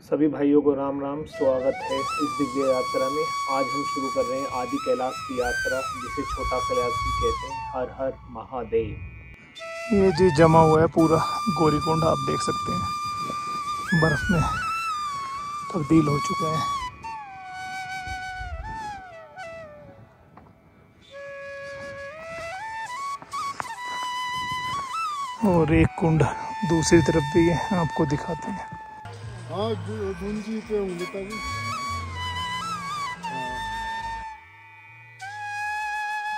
सभी भाइयों को राम राम। स्वागत है इस दिव्य यात्रा में। आज हम शुरू कर रहे हैं आदि कैलाश की यात्रा, जिसे छोटा कैलाश भी कहते हैं। हर हर महादेव। ये जी जमा हुआ है पूरा गौरीकुंड, आप देख सकते हैं बर्फ में तब्दील हो चुका है। और एक कुंड दूसरी तरफ भी है, आपको दिखाते हैं। हाँ, गुंजी पे होंगे तभी।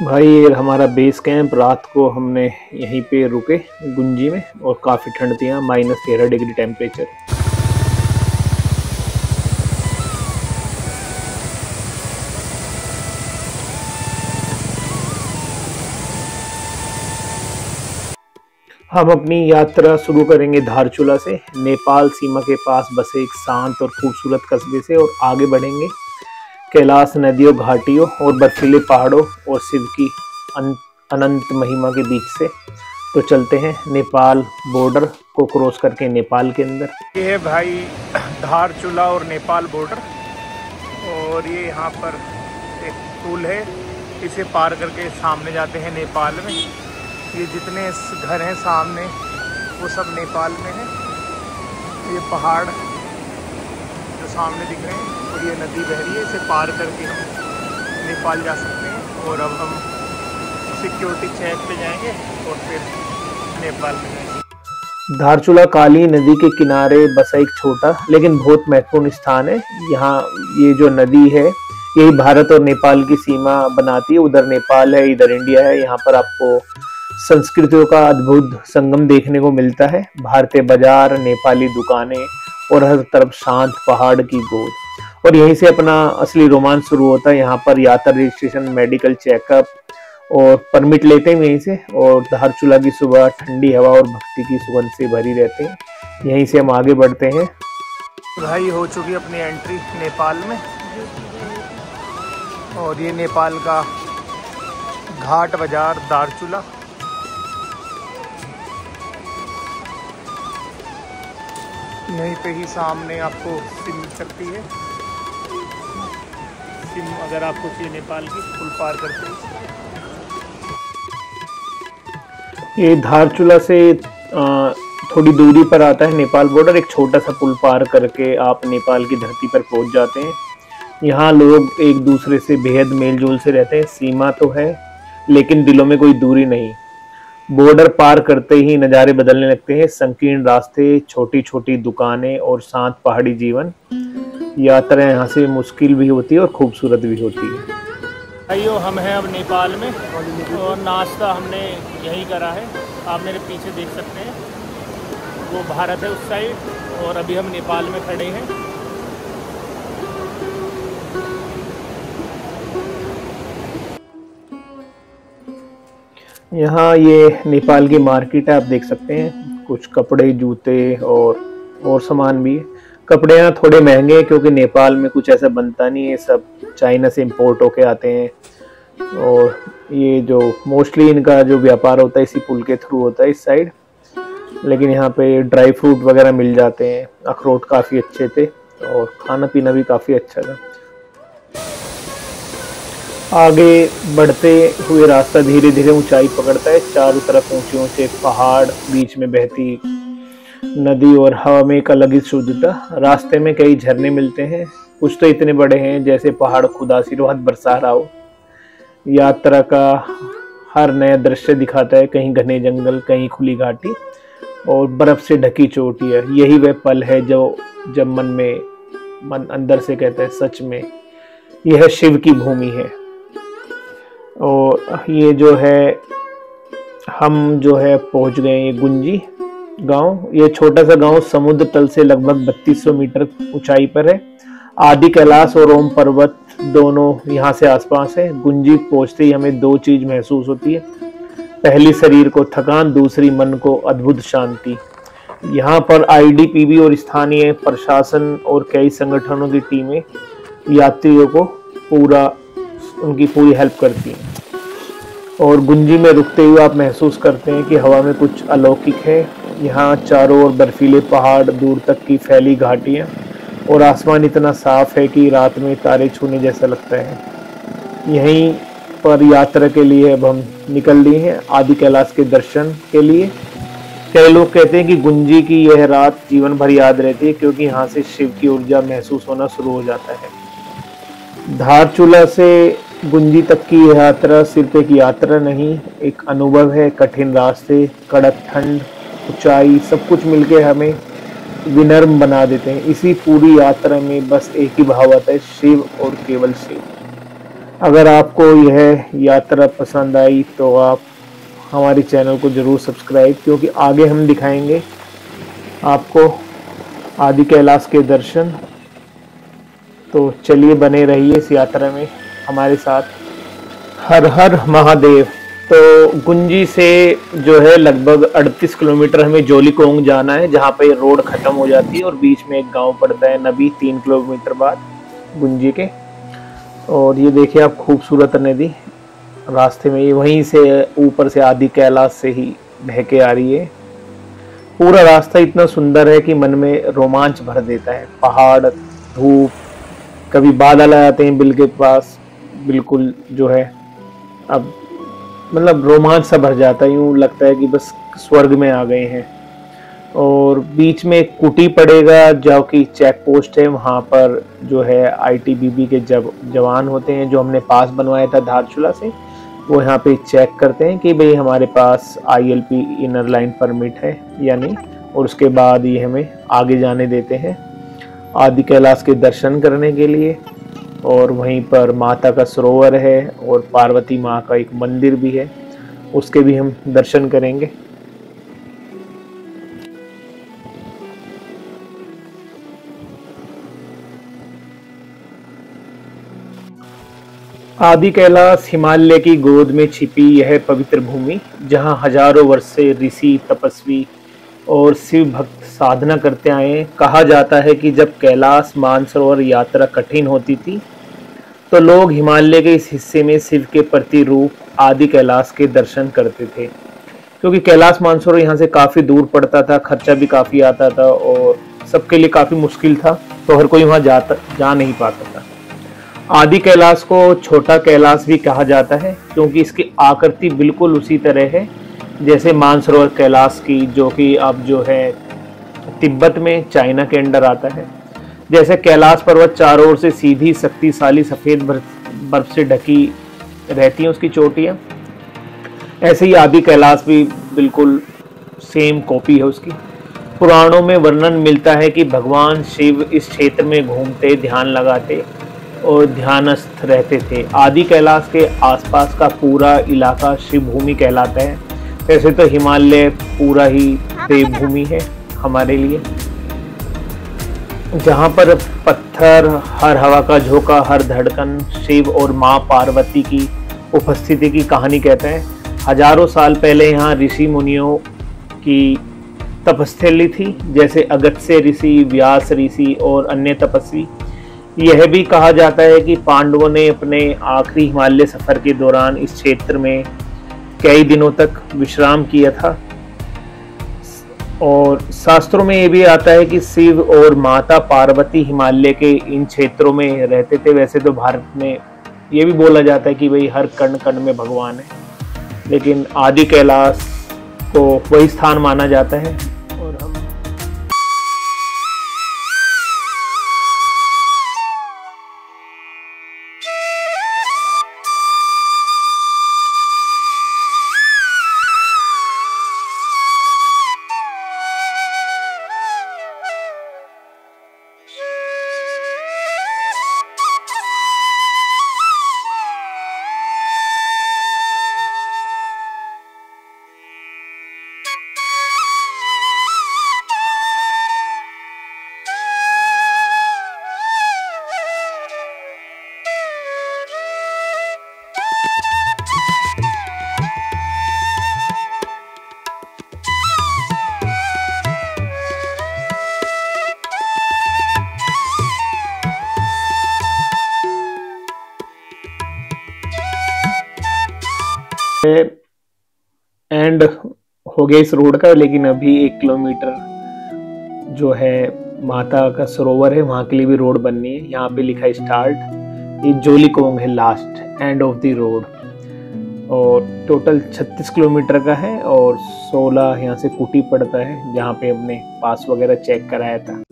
भाई ये हमारा बेस कैंप, रात को हमने यहीं पे रुके गुंजी में, और काफ़ी ठंड थी यहाँ, -13 डिग्री टेम्परेचर। हम अपनी यात्रा शुरू करेंगे धारचूला से, नेपाल सीमा के पास बसे एक शांत और खूबसूरत कस्बे से, और आगे बढ़ेंगे कैलाश नदियों, घाटियों और बर्फीले पहाड़ों और शिव की अनंत महिमा के बीच से। तो चलते हैं नेपाल बॉर्डर को क्रॉस करके नेपाल के अंदर। ये है भाई धारचूला और नेपाल बॉर्डर, और ये यहाँ पर एक पुल है, इसे पार करके सामने जाते हैं नेपाल में। ये जितने घर हैं सामने वो सब नेपाल में हैं। ये पहाड़ जो सामने दिख रहे हैं और ये नदी बह रही है, इसे पार करके हम नेपाल जा सकते हैं। और अब हम सिक्योरिटी चेक पे जाएंगे और फिर नेपाल में जाएंगे। धारचूला काली नदी के किनारे बसा एक छोटा लेकिन बहुत महत्वपूर्ण स्थान है। यहाँ ये जो नदी है यही भारत और नेपाल की सीमा बनाती है। उधर नेपाल है, इधर इंडिया है। यहाँ पर आपको संस्कृतियों का अद्भुत संगम देखने को मिलता है। भारतीय बाजार, नेपाली दुकानें और हर तरफ शांत पहाड़ की गोद। और यहीं से अपना असली रोमांच शुरू होता है। यहाँ पर यात्रा रजिस्ट्रेशन, मेडिकल चेकअप और परमिट लेते हैं यहीं से। और धारचूला की सुबह ठंडी हवा और भक्ति की सुगंध से भरी रहते हैं। यहीं से हम आगे बढ़ते हैं। भाई हो चुकी अपनी एंट्री नेपाल में, और ये नेपाल का घाट बाजार धारचूला। यहीं पे ही सामने आपको सिम मिल सकती है। सिम अगर आपको चाहिए नेपाल की, पुल पार करते ही। ये धारचूला से थोड़ी दूरी पर आता है नेपाल बॉर्डर। एक छोटा सा पुल पार करके आप नेपाल की धरती पर पहुंच जाते हैं। यहाँ लोग एक दूसरे से बेहद मेलजोल से रहते हैं। सीमा तो है लेकिन दिलों में कोई दूरी नहीं। बॉर्डर पार करते ही नज़ारे बदलने लगते हैं। संकीर्ण रास्ते, छोटी छोटी दुकानें और शांत पहाड़ी जीवन। यात्रा यहाँ से मुश्किल भी होती है और खूबसूरत भी होती है। भाइयों हम हैं अब नेपाल में, और नाश्ता हमने यहीं करा है। आप मेरे पीछे देख सकते हैं, वो भारत है उस साइड, और अभी हम नेपाल में खड़े हैं। यहाँ ये नेपाल की मार्केट है, आप देख सकते हैं। कुछ कपड़े, जूते और सामान भी। कपड़े यहाँ थोड़े महंगे हैं क्योंकि नेपाल में कुछ ऐसा बनता नहीं है, सब चाइना से इंपोर्ट होके आते हैं। और ये जो मोस्टली इनका जो व्यापार होता है इसी पुल के थ्रू होता है इस साइड। लेकिन यहाँ पे ड्राई फ्रूट वगैरह मिल जाते हैं। अखरोट काफ़ी अच्छे थे और खाना पीना भी काफ़ी अच्छा था। आगे बढ़ते हुए रास्ता धीरे धीरे ऊंचाई पकड़ता है। चारों तरफ ऊंचे ऊंचे पहाड़, बीच में बहती नदी और हवा में एक अलग ही शुद्धता। रास्ते में कई झरने मिलते हैं, कुछ तो इतने बड़े हैं जैसे पहाड़ खुद आशीर्वाद बरसा रहा हो। यात्रा का हर नया दृश्य दिखाता है, कहीं घने जंगल, कहीं खुली घाटी और बर्फ से ढकी चोटियां। यही वह पल है जो जब मन अंदर से कहता है सच में यह शिव की भूमि है। और ये जो है हम जो है पहुंच गए ये गुंजी गांव। ये छोटा सा गांव समुद्र तल से लगभग 3200 मीटर ऊंचाई पर है। आदि कैलाश और ओम पर्वत दोनों यहाँ से आसपास है। गुंजी पहुंचते ही हमें दो चीज महसूस होती है। पहली शरीर को थकान, दूसरी मन को अद्भुत शांति। यहाँ पर आईडीपीबी और स्थानीय प्रशासन और कई संगठनों की टीमें यात्रियों को उनकी पूरी हेल्प करती हैं। और गुंजी में रुकते हुए आप महसूस करते हैं कि हवा में कुछ अलौकिक है। यहाँ चारों ओर बर्फीले पहाड़, दूर तक की फैली घाटियाँ और आसमान इतना साफ है कि रात में तारे छूने जैसा लगता है। यहीं पर यात्रा के लिए अब हम निकल लिए हैं आदि कैलाश के दर्शन के लिए। कई लोग कहते हैं कि गुंजी की यह रात जीवन भर याद रहती है, क्योंकि यहाँ से शिव की ऊर्जा महसूस होना शुरू हो जाता है। धारचूला से गुंजी तक की यह यात्रा सिर्फ एक यात्रा नहीं, एक अनुभव है। कठिन रास्ते, कड़क ठंड, ऊंचाई, सब कुछ मिलके हमें विनम्र बना देते हैं। इसी पूरी यात्रा में बस एक ही भाव आता है, शिव और केवल शिव। अगर आपको यह यात्रा पसंद आई तो आप हमारे चैनल को जरूर सब्सक्राइब, क्योंकि आगे हम दिखाएंगे आपको आदि कैलाश के दर्शन। तो चलिए बने रहिए इस यात्रा में हमारे साथ। हर हर महादेव। तो गुंजी से जो है लगभग 38 किलोमीटर हमें जोलीकोंग जाना है, जहाँ पे रोड खत्म हो जाती है और बीच में एक गांव पड़ता है नबी 3 किलोमीटर बाद गुंजी के। और ये देखिए आप खूबसूरत नदी रास्ते में, ये वहीं से ऊपर से आदि कैलाश से ही बह के आ रही है। पूरा रास्ता इतना सुंदर है कि मन में रोमांच भर देता है। पहाड़, धूप, कभी बादल आ जाते हैं बिल के पास, बिल्कुल जो है अब मतलब रोमांच सा भर जाता है। यूँ लगता है कि बस स्वर्ग में आ गए हैं। और बीच में एक कुटी पड़ेगा जो कि चेक पोस्ट है। वहाँ पर जो है आईटीबीपी के जवान होते हैं, जो हमने पास बनवाया था धारचूला से, वो यहाँ पे चेक करते हैं कि भाई हमारे पास ILP इनर लाइन परमिट है या नहीं, और उसके बाद ये हमें आगे जाने देते हैं आदि कैलाश के दर्शन करने के लिए। और वहीं पर माता का सरोवर है और पार्वती माँ का एक मंदिर भी है, उसके भी हम दर्शन करेंगे। आदि कैलाश हिमालय की गोद में छिपी यह पवित्र भूमि, जहां हजारों वर्ष से ऋषि, तपस्वी और शिव भक्त साधना करते आए। कहा जाता है कि जब कैलाश मानसरोवर यात्रा कठिन होती थी तो लोग हिमालय के इस हिस्से में शिव के प्रतिरूप आदि कैलाश के दर्शन करते थे। क्योंकि कैलाश मानसरोवर यहाँ से काफ़ी दूर पड़ता था, खर्चा भी काफ़ी आता था और सबके लिए काफ़ी मुश्किल था, तो हर कोई वहाँ जा नहीं पाता था। आदि कैलाश को छोटा कैलाश भी कहा जाता है, क्योंकि इसकी आकृति बिल्कुल उसी तरह है जैसे मानसरोवर कैलाश की, जो कि अब जो है तिब्बत में चाइना के अंडर आता है। जैसे कैलाश पर्वत चारों ओर से सीधी शक्तिशाली सफ़ेद बर्फ से ढकी रहती हैं उसकी चोटियाँ, ऐसे ही आदि कैलाश भी बिल्कुल सेम कॉपी है उसकी। पुराणों में वर्णन मिलता है कि भगवान शिव इस क्षेत्र में घूमते, ध्यान लगाते और ध्यानस्थ रहते थे। आदि कैलाश के आसपास का पूरा इलाका शिव भूमि कहलाता है। वैसे तो हिमालय पूरा ही देवभूमि है हमारे लिए, जहाँ पर पत्थर, हर हवा का झोंका, हर धड़कन शिव और माँ पार्वती की उपस्थिति की कहानी कहता है। हजारों साल पहले यहाँ ऋषि मुनियों की तपस्थली थी, जैसे अगस्त्य ऋषि, व्यास ऋषि और अन्य तपस्वी। यह भी कहा जाता है कि पांडवों ने अपने आखिरी हिमालय सफर के दौरान इस क्षेत्र में कई दिनों तक विश्राम किया था। और शास्त्रों में यह भी आता है कि शिव और माता पार्वती हिमालय के इन क्षेत्रों में रहते थे। वैसे तो भारत में ये भी बोला जाता है कि भाई हर कण कण में भगवान है, लेकिन आदि कैलाश को वही स्थान माना जाता है। और हम एंड हो गया इस रोड का, लेकिन अभी 1 किलोमीटर जो है माता का सरोवर है, वहाँ के लिए भी रोड बननी है। यहाँ पे लिखा है स्टार्ट। ये जोलीकोंग है, last end of the road. और टोटल 36 किलोमीटर का है और 16 यहाँ से कुटी पड़ता है, जहाँ पे हमने पास वगैरह चेक कराया था।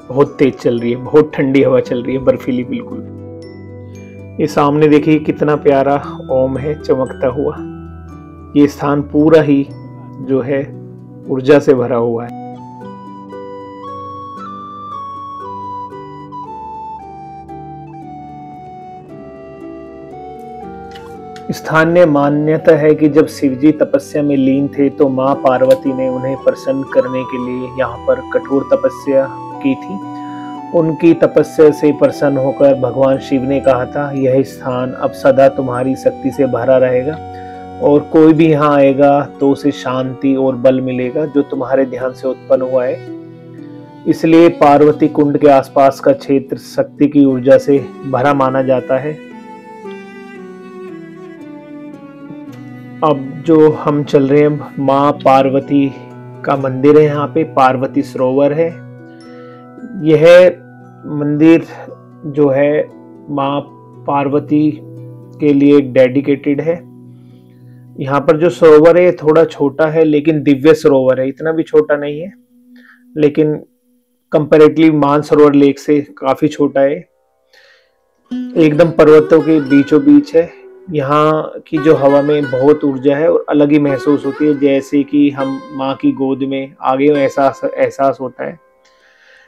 बहुत तेज चल रही है, बहुत ठंडी हवा चल रही है, बर्फीली बिल्कुल। ये सामने देखिए कितना प्यारा ओम है चमकता हुआ। ये स्थान पूरा ही जो है ऊर्जा से भरा हुआ है। स्थानीय मान्यता है कि जब शिवजी तपस्या में लीन थे तो मां पार्वती ने उन्हें प्रसन्न करने के लिए यहाँ पर कठोर तपस्या की थी। उनकी तपस्या से प्रसन्न होकर भगवान शिव ने कहा था, यह स्थान अब सदा तुम्हारी शक्ति से भरा रहेगा और कोई भी यहाँ आएगा तो उसे शांति और बल मिलेगा जो तुम्हारे ध्यान से उत्पन्न हुआ है। इसलिए पार्वती कुंड के आसपास का क्षेत्र शक्ति की ऊर्जा से भरा माना जाता है। अब जो हम चल रहे हैं, माँ पार्वती का मंदिर है, यहाँ पे पार्वती सरोवर है। यह मंदिर जो है माँ पार्वती के लिए डेडिकेटेड है। यहाँ पर जो सरोवर है थोड़ा छोटा है लेकिन दिव्य सरोवर है, इतना भी छोटा नहीं है लेकिन कंपैरेटिवली मानसरोवर लेक से काफी छोटा है। एकदम पर्वतों के बीचों बीच है। यहाँ की जो हवा में बहुत ऊर्जा है और अलग ही महसूस होती है, जैसे कि हम माँ की गोद में आ गए एहसास होता है।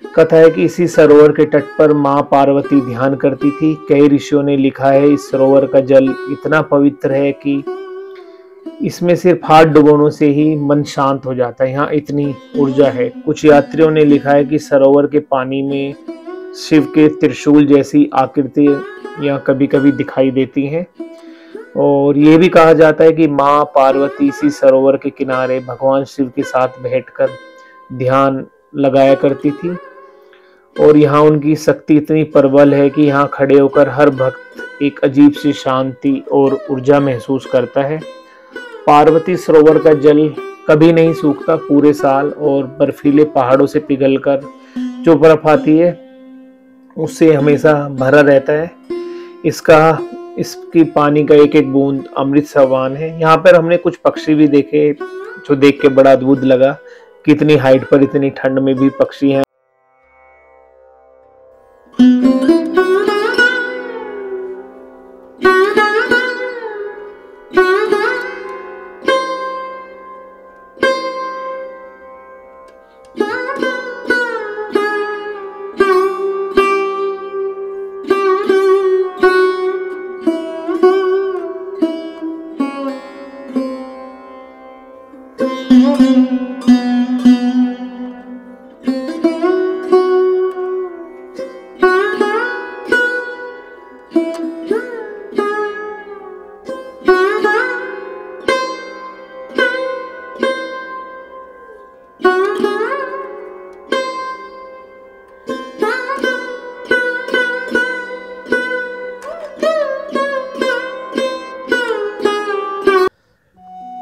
कथा है कि इसी सरोवर के तट पर माँ पार्वती ध्यान करती थी। कई ऋषियों ने लिखा है इस सरोवर का जल इतना पवित्र है कि इसमें सिर्फ हाथ डुबोने से ही मन शांत हो जाता है। यहाँ इतनी ऊर्जा है। कुछ यात्रियों ने लिखा है कि सरोवर के पानी में शिव के त्रिशूल जैसी आकृतियां कभी कभी दिखाई देती हैं और ये भी कहा जाता है कि माँ पार्वती इसी सरोवर के किनारे भगवान शिव के साथ बैठकर ध्यान लगाया करती थी और यहाँ उनकी शक्ति इतनी प्रबल है कि यहाँ खड़े होकर हर भक्त एक अजीब सी शांति और ऊर्जा महसूस करता है। पार्वती सरोवर का जल कभी नहीं सूखता पूरे साल और बर्फीले पहाड़ों से पिघलकर जो बर्फ आती है उससे हमेशा भरा रहता है। इसकी पानी का एक एक बूंद अमृत समान है। यहाँ पर हमने कुछ पक्षी भी देखे जो देख के बड़ा अद्भुत लगा। कितनी हाइट पर इतनी ठंड में भी पक्षी हैं।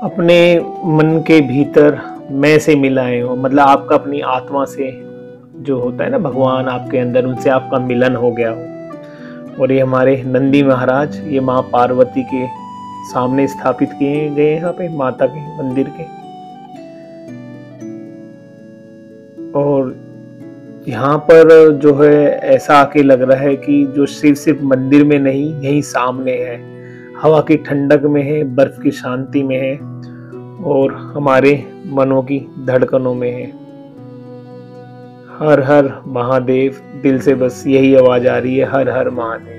अपने मन के भीतर मैं से मिलाए हो, मतलब आपका अपनी आत्मा से जो होता है ना भगवान आपके अंदर, उनसे आपका मिलन हो गया हो। और ये हमारे नंदी महाराज ये माँ पार्वती के सामने स्थापित किए गए यहाँ पे माता के मंदिर के। और यहाँ पर जो है ऐसा आके लग रहा है कि जो शिव सिर्फ मंदिर में नहीं यही सामने है, हवा की ठंडक में है, बर्फ की शांति में है और हमारे मनों की धड़कनों में है। हर हर महादेव, दिल से बस यही आवाज आ रही है, हर हर महादेव।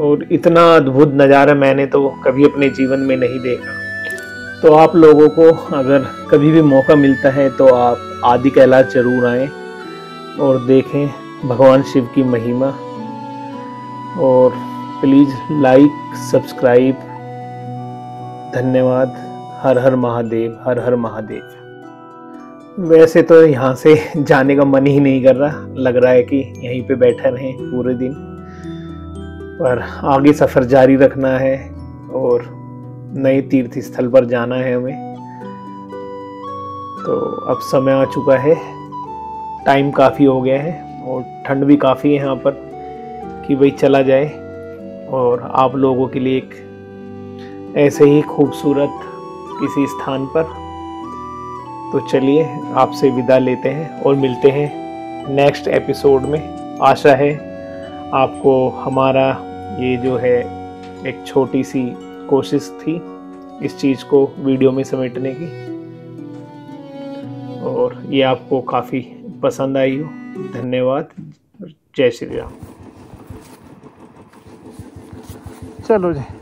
और इतना अद्भुत नज़ारा मैंने तो कभी अपने जीवन में नहीं देखा। तो आप लोगों को अगर कभी भी मौका मिलता है तो आप आदि कैलाश जरूर आएं और देखें भगवान शिव की महिमा। और प्लीज़ लाइक, सब्सक्राइब। धन्यवाद। हर हर महादेव, हर हर महादेव। वैसे तो यहाँ से जाने का मन ही नहीं कर रहा, लग रहा है कि यहीं पे बैठे रहें पूरे दिन, पर आगे सफ़र जारी रखना है और नए तीर्थ स्थल पर जाना है हमें। तो अब समय आ चुका है, टाइम काफ़ी हो गया है और ठंड भी काफ़ी है यहाँ पर कि भाई चला जाए और आप लोगों के लिए एक ऐसे ही खूबसूरत किसी स्थान पर। तो चलिए आपसे विदा लेते हैं और मिलते हैं नेक्स्ट एपिसोड में। आशा है आपको हमारा ये जो है एक छोटी सी कोशिश थी इस चीज़ को वीडियो में समेटने की, और ये आपको काफ़ी पसंद आई हो। धन्यवाद। जय श्री राम। चलो जी।